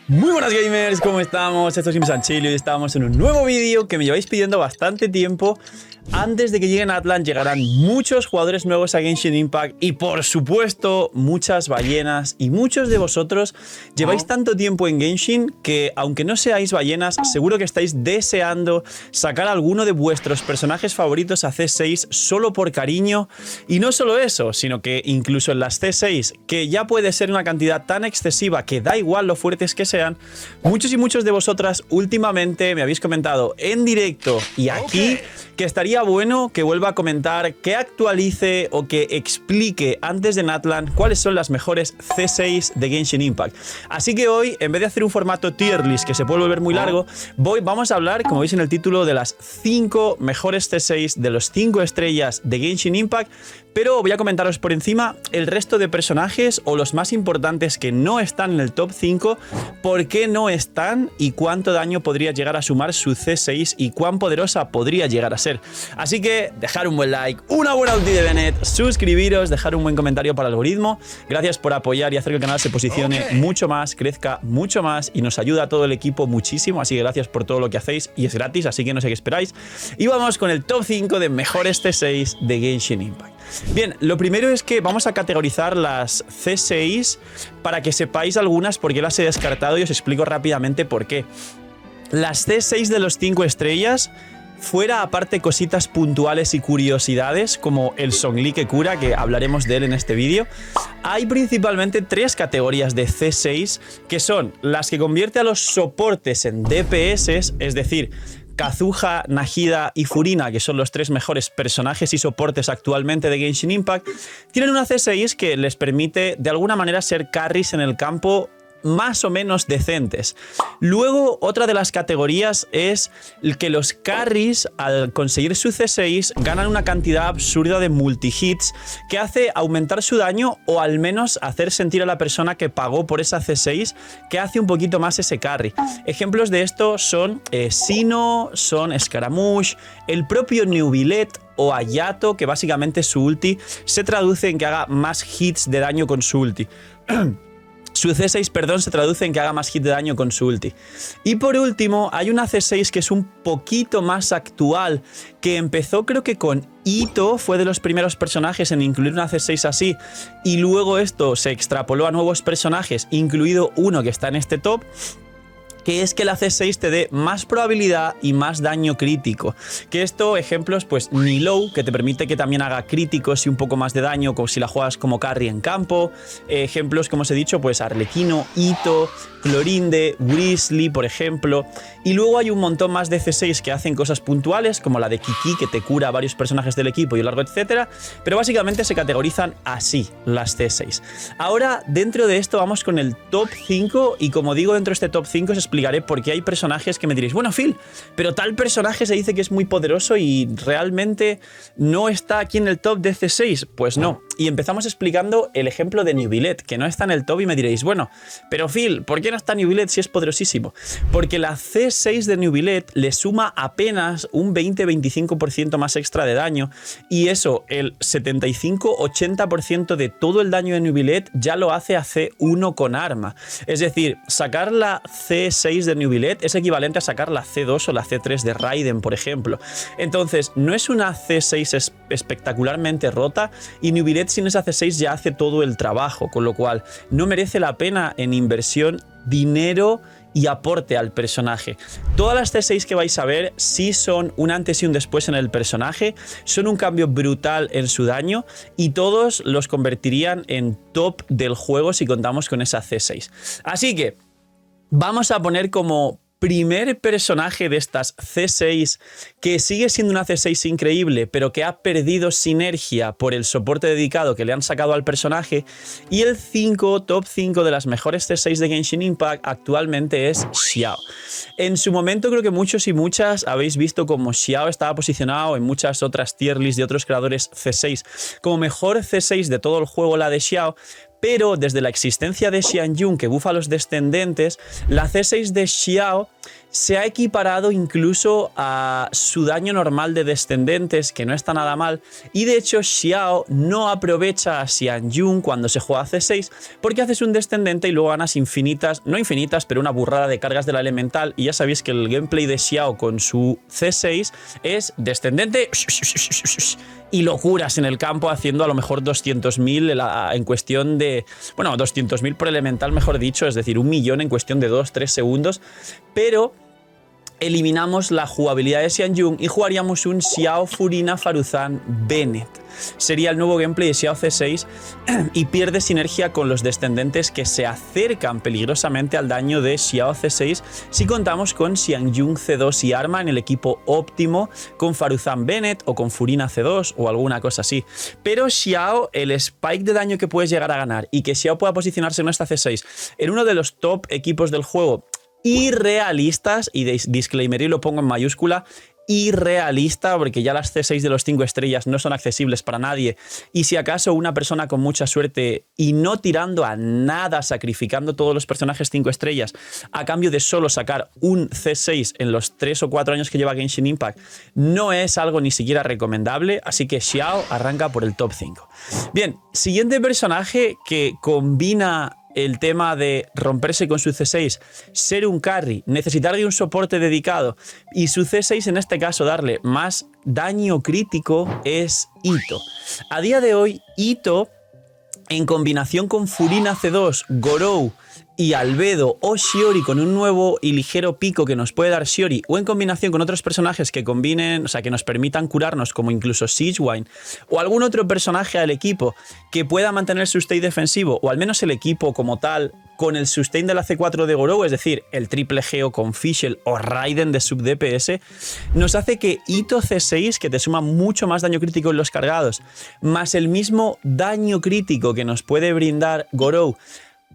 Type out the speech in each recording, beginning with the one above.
Muy buenas gamers, ¿cómo estamos? Esto es Imsanchilio y estamos en un nuevo vídeo que me lleváis pidiendo bastante tiempo. Antes de que lleguen a Atlant llegarán muchos jugadores nuevos a Genshin Impact y por supuesto muchas ballenas, y muchos de vosotros lleváis tanto tiempo en Genshin que aunque no seáis ballenas seguro que estáis deseando sacar alguno de vuestros personajes favoritos a C6 solo por cariño. Y no solo eso, sino que incluso en las C6, que ya puede ser una cantidad tan excesiva que da igual lo fuertes que sean, muchos y muchos de vosotras últimamente me habéis comentado en directo y aquí que estaría bueno que vuelva a comentar, que actualice o que explique antes de Atlant cuáles son las mejores C6 de Genshin Impact. Así que hoy, en vez de hacer un formato tier list que se puede volver muy largo, vamos a hablar, como veis en el título, de las 5 mejores C6 de los 5 estrellas de Genshin Impact. Pero voy a comentaros por encima el resto de personajes o los más importantes que no están en el top 5, por qué no están y cuánto daño podría llegar a sumar su C6 y cuán poderosa podría llegar a ser. Así que dejar un buen like, una buena ulti de Bennett, suscribiros, dejar un buen comentario para el algoritmo. Gracias por apoyar y hacer que el canal se posicione mucho más, crezca mucho más y nos ayuda a todo el equipo muchísimo. Así que gracias por todo lo que hacéis y es gratis, así que no sé qué esperáis. Y vamos con el top 5 de mejores C6 de Genshin Impact. Bien, lo primero es que vamos a categorizar las C6 para que sepáis algunas por qué las he descartado y os explico rápidamente por qué. Las C6 de los 5 estrellas, fuera aparte cositas puntuales y curiosidades como el Zhongli que cura, que hablaremos de él en este vídeo, hay principalmente 3 categorías de C6 que son las que convierte a los soportes en DPS, es decir, Kazuha, Nahida y Furina, que son los 3 mejores personajes y soportes actualmente de Genshin Impact, tienen una C6 que les permite de alguna manera ser carries en el campo más o menos decentes. Luego, otra de las categorías es que los carries, al conseguir su C6, ganan una cantidad absurda de multi-hits que hace aumentar su daño o al menos hacer sentir a la persona que pagó por esa C6 que hace un poquito más ese carry. Ejemplos de esto son Sino, son Scaramouche, el propio Neuvillette o Ayato, que básicamente su ulti se traduce en que haga más hits de daño con su ulti. Su C6, perdón, se traduce en que haga más hit de daño con su ulti. Y por último, hay una C6 que es un poquito más actual, que empezó creo que con Itto, fue de los primeros personajes en incluir una C6 así, y luego esto se extrapoló a nuevos personajes, incluido uno que está en este top, que es que la C6 te dé más probabilidad y más daño crítico. Que esto, ejemplos, pues Nilou, que te permite que también haga críticos y un poco más de daño, como si la juegas como carry en campo. Ejemplos, como os he dicho, pues Arlequino, Itto, Clorinde, Grizzly, por ejemplo. Y luego hay un montón más de C6 que hacen cosas puntuales, como la de Kiki, que te cura a varios personajes del equipo y largo, etcétera. Pero básicamente se categorizan así las C6. Ahora, dentro de esto vamos con el top 5 y como digo, dentro de este top 5 os explicaré por qué hay personajes que me diréis, bueno, Phil, pero tal personaje se dice que es muy poderoso y realmente no está aquí en el top de C6. Pues no. Y empezamos explicando el ejemplo de Neuvillette, que no está en el top y me diréis, bueno, pero Phil, ¿por qué no está Neuvillette si es poderosísimo? Porque la C6 de Neuvillette le suma apenas un 20-25% más extra de daño y eso, el 75-80% de todo el daño de Neuvillette ya lo hace a C1 con arma. Es decir, sacar la C6 de Neuvillette es equivalente a sacar la C2 o la C3 de Raiden, por ejemplo. Entonces, no es una C6 espectacularmente rota y Neuvillette sin esa C6 ya hace todo el trabajo, con lo cual no merece la pena en inversión, dinero y aporte al personaje. Todas las C6 que vais a ver sí son un antes y un después en el personaje, son un cambio brutal en su daño y todos los convertirían en top del juego si contamos con esa C6. Así que vamos a poner como primer personaje de estas C6 que sigue siendo una C6 increíble, pero que ha perdido sinergia por el soporte dedicado que le han sacado al personaje. Y el top 5 de las mejores C6 de Genshin Impact actualmente es Xiao. En su momento creo que muchos y muchas habéis visto como Xiao estaba posicionado en muchas otras tier lists de otros creadores C6 como mejor C6 de todo el juego, la de Xiao. Pero desde la existencia de Xianyun, que bufa a los descendentes, la C6 de Xiao se ha equiparado incluso a su daño normal de descendentes, que no está nada mal, y de hecho Xiao no aprovecha a Xianjun cuando se juega a C6 porque haces un descendente y luego ganas infinitas, no infinitas, pero una burrada de cargas de la elemental, y ya sabéis que el gameplay de Xiao con su C6 es descendente y locuras en el campo haciendo a lo mejor 200.000 en cuestión de, bueno, 200.000 por elemental mejor dicho, es decir, 1.000.000 en cuestión de 2-3 segundos, pero eliminamos la jugabilidad de Xianjun y jugaríamos un Xiao Furina Faruzan Bennett. Sería el nuevo gameplay de Xiao C6 y pierde sinergia con los descendentes que se acercan peligrosamente al daño de Xiao C6 si contamos con Xianjun C2 y arma en el equipo óptimo, con Faruzan Bennett o con Furina C2 o alguna cosa así. Pero Xiao, el spike de daño que puedes llegar a ganar y que Xiao pueda posicionarse en esta C6 en uno de los top equipos del juego irrealistas, y disclaimer y lo pongo en mayúscula, irrealista, porque ya las C6 de los 5 estrellas no son accesibles para nadie, y si acaso una persona con mucha suerte y no tirando a nada, sacrificando todos los personajes 5 estrellas a cambio de solo sacar un C6 en los 3 o 4 años que lleva Genshin Impact, no es algo ni siquiera recomendable, así que Xiao arranca por el top 5. Bien, siguiente personaje que combina el tema de romperse con su C6, ser un carry, necesitar de un soporte dedicado y su C6 en este caso darle más daño crítico, es Itto. A día de hoy, Itto, en combinación con Furina C2, Gorou y Albedo o Shiori con un nuevo y ligero pico que nos puede dar Shiori, o en combinación con otros personajes que combinen, o sea, que nos permitan curarnos, como incluso Siegewine o algún otro personaje al equipo que pueda mantener su sustain defensivo, o al menos el equipo como tal con el sustain de la C4 de Gorou, es decir, el triple Geo con Fischl o Raiden de sub DPS, nos hace que Itto C6, que te suma mucho más daño crítico en los cargados, más el mismo daño crítico que nos puede brindar Gorou,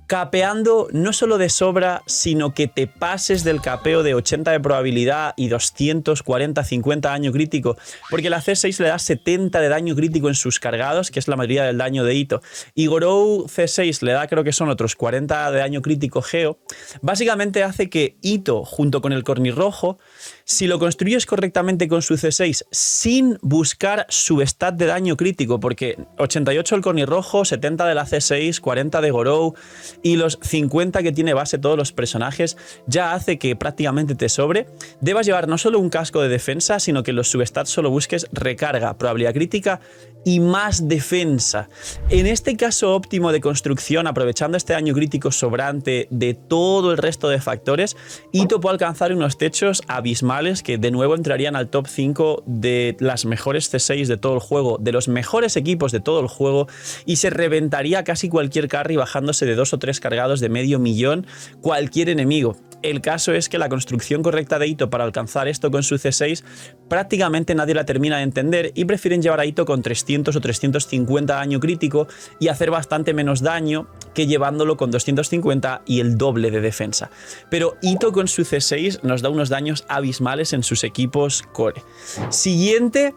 capeando no solo de sobra, sino que te pases del capeo de 80 de probabilidad y 240, 50 daño crítico, porque la C6 le da 70 de daño crítico en sus cargados, que es la mayoría del daño de Itto, y Gorou C6 le da, creo que son otros 40 de daño crítico Geo. Básicamente hace que Itto, junto con el cornirrojo, si lo construyes correctamente con su C6 sin buscar su stat de daño crítico, porque 88 el cornirrojo, 70 de la C6, 40 de Gorou y los 50 que tiene base todos los personajes, ya hace que prácticamente te sobre, debas llevar no solo un casco de defensa, sino que en los substats solo busques recarga, probabilidad crítica y más defensa. En este caso óptimo de construcción, aprovechando este daño crítico sobrante de todo el resto de factores, Itto puede alcanzar unos techos abismales que de nuevo entrarían al top 5 de las mejores C6 de todo el juego, de los mejores equipos de todo el juego, y se reventaría casi cualquier carry bajándose de 2 o 3 cargados de medio millón cualquier enemigo. El caso es que la construcción correcta de Itto para alcanzar esto con su C6 prácticamente nadie la termina de entender, y prefieren llevar a Itto con 300 o 350 daño crítico y hacer bastante menos daño que llevándolo con 250 y el doble de defensa. Pero Itto con su C6 nos da unos daños abismales en sus equipos core. Siguiente,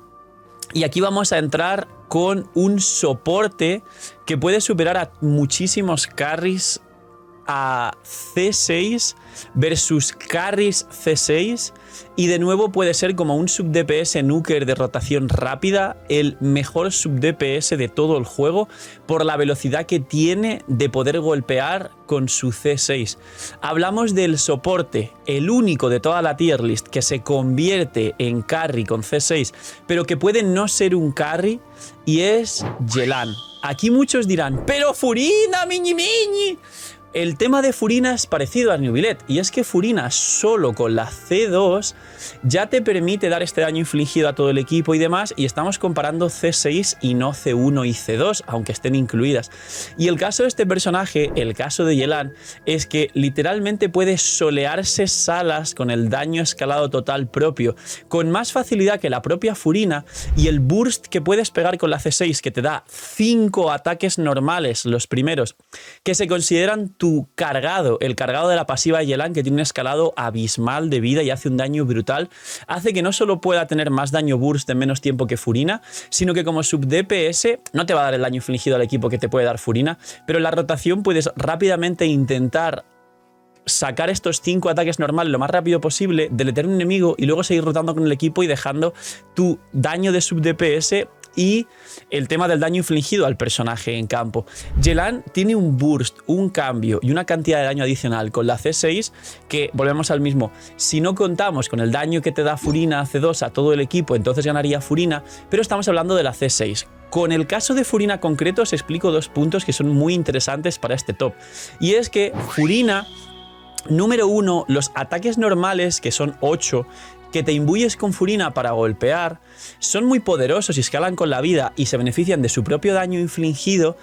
y aquí vamos a entrar con un soporte que puede superar a muchísimos carries a C6 versus carries C6, y de nuevo puede ser como un sub DPS nuker de rotación rápida, el mejor sub DPS de todo el juego por la velocidad que tiene de poder golpear con su C6. Hablamos del soporte, el único de toda la tier list que se convierte en carry con C6, pero que puede no ser un carry, y es Yelan. Aquí muchos dirán, pero Furina, miñi miñi. El tema de Furina es parecido a Neuvillette, y es que Furina solo con la C2 ya te permite dar este daño infligido a todo el equipo y demás, y estamos comparando C6 y no C1 y C2, aunque estén incluidas. Y el caso de este personaje, el caso de Yelan, es que literalmente puede solearse salas con el daño escalado total propio, con más facilidad que la propia Furina, y el burst que puedes pegar con la C6, que te da 5 ataques normales, los primeros, que se consideran tu cargado, el cargado de la pasiva de Yelan, que tiene un escalado abismal de vida y hace un daño brutal, hace que no solo pueda tener más daño burst en menos tiempo que Furina, sino que como sub DPS no te va a dar el daño infligido al equipo que te puede dar Furina, pero en la rotación puedes rápidamente intentar sacar estos 5 ataques normales lo más rápido posible, deletear un enemigo y luego seguir rotando con el equipo y dejando tu daño de sub DPS y el tema del daño infligido al personaje en campo. Yelan tiene un burst, un cambio y una cantidad de daño adicional con la C6 que, volvemos al mismo, si no contamos con el daño que te da Furina C2 a todo el equipo, entonces ganaría Furina, pero estamos hablando de la C6. Con el caso de Furina concreto os explico 2 puntos que son muy interesantes para este top. Y es que Furina, número 1, los ataques normales, que son 8, que te imbuyes con Furina para golpear, son muy poderosos y escalan con la vida y se benefician de su propio daño infligido,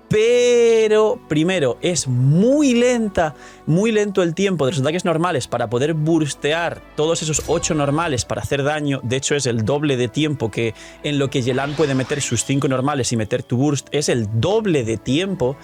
pero primero es muy lento el tiempo de los ataques normales para poder burstear todos esos 8 normales para hacer daño. De hecho es el doble de tiempo que en lo que Yelan puede meter sus 5 normales y meter tu burst, es el doble de tiempo.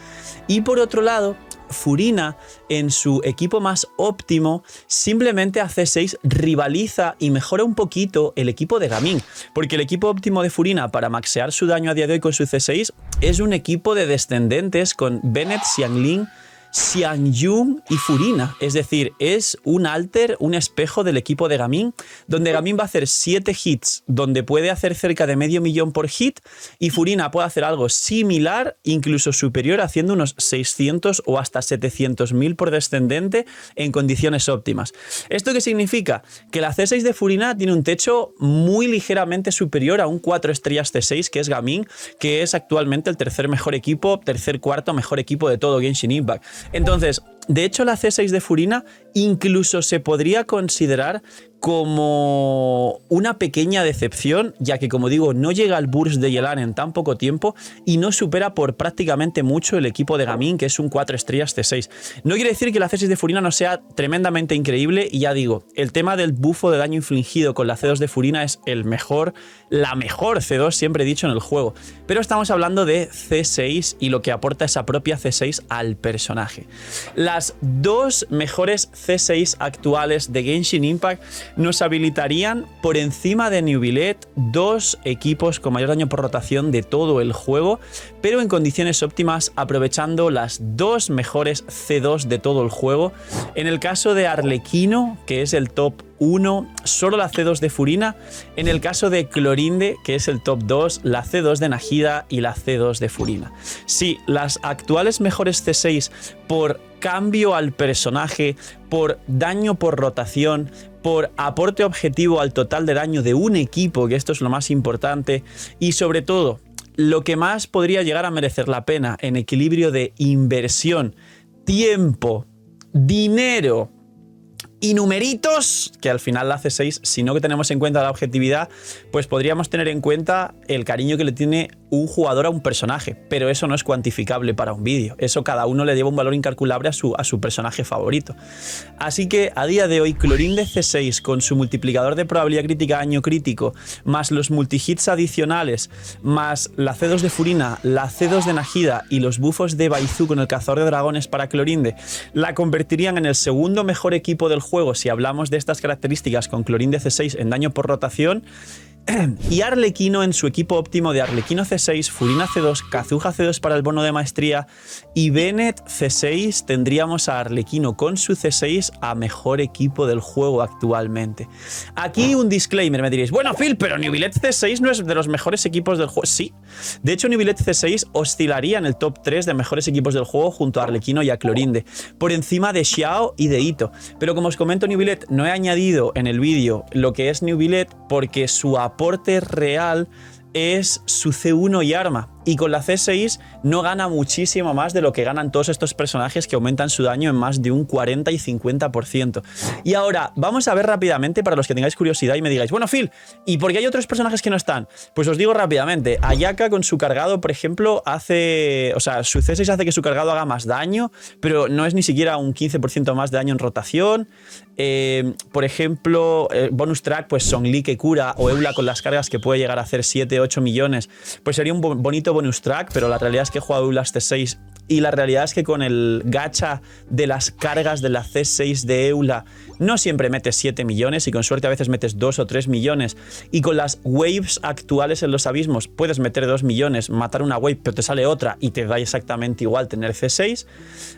Y por otro lado, Furina en su equipo más óptimo simplemente a C6 rivaliza y mejora un poquito el equipo de Gaming, porque el equipo óptimo de Furina para maxear su daño a día de hoy con su C6 es un equipo de descendentes con Bennett, Xiangling, Xiangyun y Furina, es decir, es un alter, un espejo del equipo de Gaming, donde Gaming va a hacer 7 hits, donde puede hacer cerca de medio millón por hit, y Furina puede hacer algo similar, incluso superior, haciendo unos 600 o hasta 700.000 por descendente en condiciones óptimas. ¿Esto qué significa? Que la C6 de Furina tiene un techo muy ligeramente superior a un 4 estrellas C6, que es Gaming, que es actualmente el tercer mejor equipo, cuarto mejor equipo de todo Genshin Impact. Entonces, de hecho, la C6 de Furina incluso se podría considerar como una pequeña decepción, ya que, como digo, no llega al burst de Yelan en tan poco tiempo y no supera por prácticamente mucho el equipo de Gaming, que es un 4 estrellas C6. No quiere decir que la C6 de Furina no sea tremendamente increíble, y ya digo, el tema del bufo de daño infligido con la C2 de Furina es la mejor C2 siempre he dicho en el juego, pero estamos hablando de C6 y lo que aporta esa propia C6 al personaje. Las 2 mejores C6 actuales de Genshin Impact nos habilitarían por encima de Neuvillette 2 equipos con mayor daño por rotación de todo el juego, pero en condiciones óptimas, aprovechando las 2 mejores C2 de todo el juego. En el caso de Arlequino, que es el top 1, solo la C2 de Furina. En el caso de Clorinde, que es el top 2, la C2 de Najida y la C2 de Furina. Sí, las actuales mejores C6 por cambio al personaje, por daño por rotación, por aporte objetivo al total de daño de un equipo, que esto es lo más importante, y sobre todo, lo que más podría llegar a merecer la pena en equilibrio de inversión, tiempo, dinero y numeritos, que al final la C6, si no que tenemos en cuenta la objetividad, pues podríamos tener en cuenta el cariño que le tiene un jugador a un personaje, pero eso no es cuantificable para un vídeo, eso cada uno le lleva un valor incalculable a su personaje favorito. Así que a día de hoy, Clorinde C6 con su multiplicador de probabilidad crítica año crítico, más los multihits adicionales, más la C2 de Furina, la C2 de Najida y los bufos de Baizu con el cazador de dragones para Clorinde, la convertirían en el segundo mejor equipo del juego si hablamos de estas características con Clorinde C6 en daño por rotación. Y Arlequino en su equipo óptimo de Arlequino C6, Furina C2, Kazuha C2 para el bono de maestría y Bennett C6, tendríamos a Arlequino con su C6 a mejor equipo del juego actualmente. Aquí un disclaimer, me diréis, bueno Phil, pero Neuvillette C6 no es de los mejores equipos del juego. Sí, de hecho Neuvillette C6 oscilaría en el top 3 de mejores equipos del juego junto a Arlequino y a Clorinde, por encima de Xiao y de Ito. Pero como os comento, Neuvillette no he añadido en el vídeo lo que es Neuvillette porque su aporte real es su C1 y arma, y con la C6 no gana muchísimo más de lo que ganan todos estos personajes que aumentan su daño en más de un 40 y 50%. Y ahora vamos a ver rápidamente, para los que tengáis curiosidad y me digáis, bueno Phil, ¿y por qué hay otros personajes que no están? Pues os digo rápidamente, Ayaka con su cargado, por ejemplo, su C6 hace que su cargado haga más daño, pero no es ni siquiera un 15% más de daño en rotación. Por ejemplo, bonus track, pues Zhongli que cura, o Eula con las cargas que puede llegar a hacer 7-8 millones, pues sería un bonito bonus track, pero la realidad es que he jugado Eula C6 y la realidad es que con el gacha de las cargas de la C6 de EULA no siempre metes 7 millones y con suerte a veces metes 2 o 3 millones, y con las waves actuales en los abismos puedes meter 2 millones, matar una wave pero te sale otra y te da exactamente igual tener C6.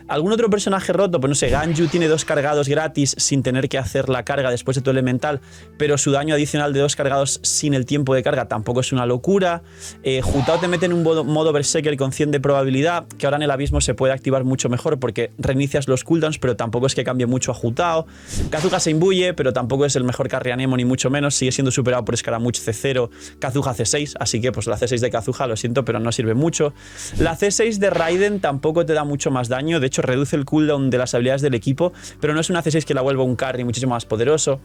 ¿Algún otro personaje roto? Pues no sé, Ganju tiene 2 cargados gratis sin tener que hacer la carga después de tu elemental, pero su daño adicional de 2 cargados sin el tiempo de carga tampoco es una locura. Jutao te mete en un modo Berserker con 100 de probabilidad, que ahora en el abismo se puede activar mucho mejor porque reinicias los cooldowns, pero tampoco es que cambie mucho a Jutao. Kazuha se imbuye, pero tampoco es el mejor carry Anemone ni mucho menos, sigue siendo superado por Scaramouche C0, Kazuha C6, así que pues la C6 de Kazuha, lo siento, pero no sirve mucho. La C6 de Raiden tampoco te da mucho más daño, de hecho reduce el cooldown de las habilidades del equipo, pero no es una C6 que la vuelva un carry muchísimo más poderoso.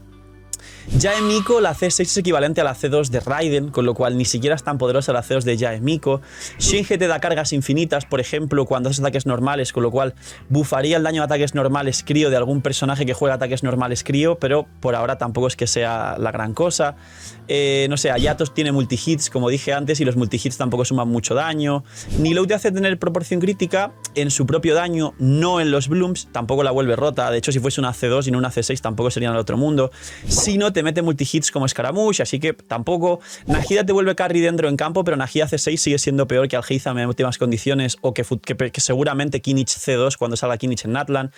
Ya en Miko, la C6 es equivalente a la C2 de Raiden, con lo cual ni siquiera es tan poderosa la C2 de Yae Miko. Shinji te da cargas infinitas, por ejemplo, cuando haces ataques normales, con lo cual bufaría el daño de ataques normales crío de algún personaje que juega ataques normales crío, pero por ahora tampoco es que sea la gran cosa. No sé, Ayatos tiene multihits, como dije antes, y los multihits tampoco suman mucho daño. Nilou te hace tener proporción crítica en su propio daño, no en los blooms, tampoco la vuelve rota. De hecho, si fuese una C2 y no una C6 tampoco sería en el otro mundo. Si no, te mete multihits como Scaramouche, así que tampoco. Nahida te vuelve carry dentro en campo, pero Nahida C6 sigue siendo peor que Alheizam en últimas condiciones, o que seguramente Kinich C2 cuando salga Kinich en Natlan.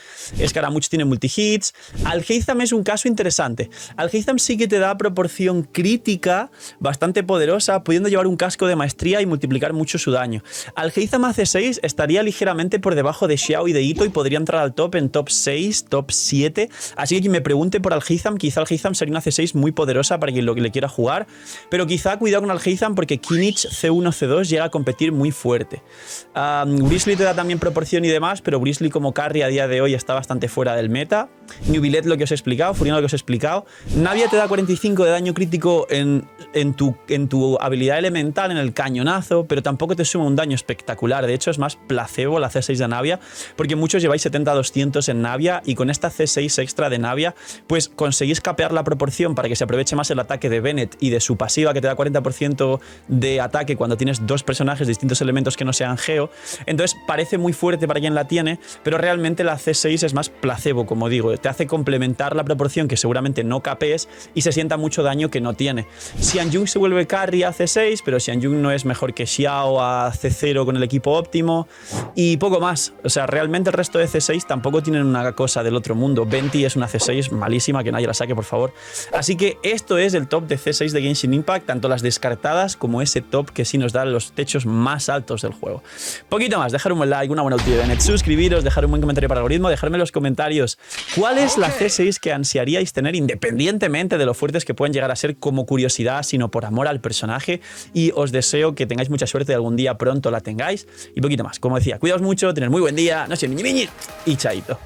Scaramouche tiene multihits. Alheizam es un caso interesante. Alheizam sí que te da proporción crítica bastante poderosa, pudiendo llevar un casco de maestría y multiplicar mucho su daño. Alheizam a C6 estaría ligeramente por debajo de Xiao y de Ito y podría entrar al top en top 6, top 7. Así que quien me pregunte por Alheizam, quizá Alheizam sería una C6 muy poderosa para quien le quiera jugar, pero quizá cuidado con Alheizam porque Kinich C1, C2 llega a competir muy fuerte. Grizzly te da también proporción y demás, pero Grizzly como carry a día de hoy está bastante fuera del meta. Newbillet lo que os he explicado, Furiano lo que os he explicado. Navia te da 45 de daño crítico en tu habilidad elemental, en el cañonazo, pero tampoco te suma un daño espectacular. De hecho, es más placebo la C6 de Navia, porque muchos lleváis 70-200 en Navia y con esta C6 extra de Navia, pues conseguís capear la proporción para que se aproveche más el ataque de Bennett y de su pasiva que te da 40% de ataque cuando tienes dos personajes de distintos elementos que no sean Geo. Entonces parece muy fuerte para quien la tiene, pero realmente la C6 es más placebo, como digo, te hace complementar la proporción que seguramente no capees y se sienta mucho daño que no tiene. Xianjun se vuelve carry a C6, pero Xianjun no es mejor que Xiao a C0 con el equipo óptimo y poco más. O sea, realmente el resto de C6 tampoco tienen una cosa del otro mundo. Venti es una C6 malísima, que nadie la saque, por favor. Así que esto es el top de C6 de Genshin Impact, tanto las descartadas como ese top que sí nos da los techos más altos del juego. Poquito más, dejar un buen like, una buena ulti de Bennett, suscribiros, dejar un buen comentario para el algoritmo, dejarme en los comentarios cuál es la C6 que ansiaríais tener independientemente de lo fuertes que pueden llegar a ser como curiosidad, sino por amor al personaje, y os deseo que tengáis mucha suerte y algún día pronto la tengáis. Y poquito más, como decía, cuidaos mucho, tener muy buen día, no sé, miñi miñi y chaito.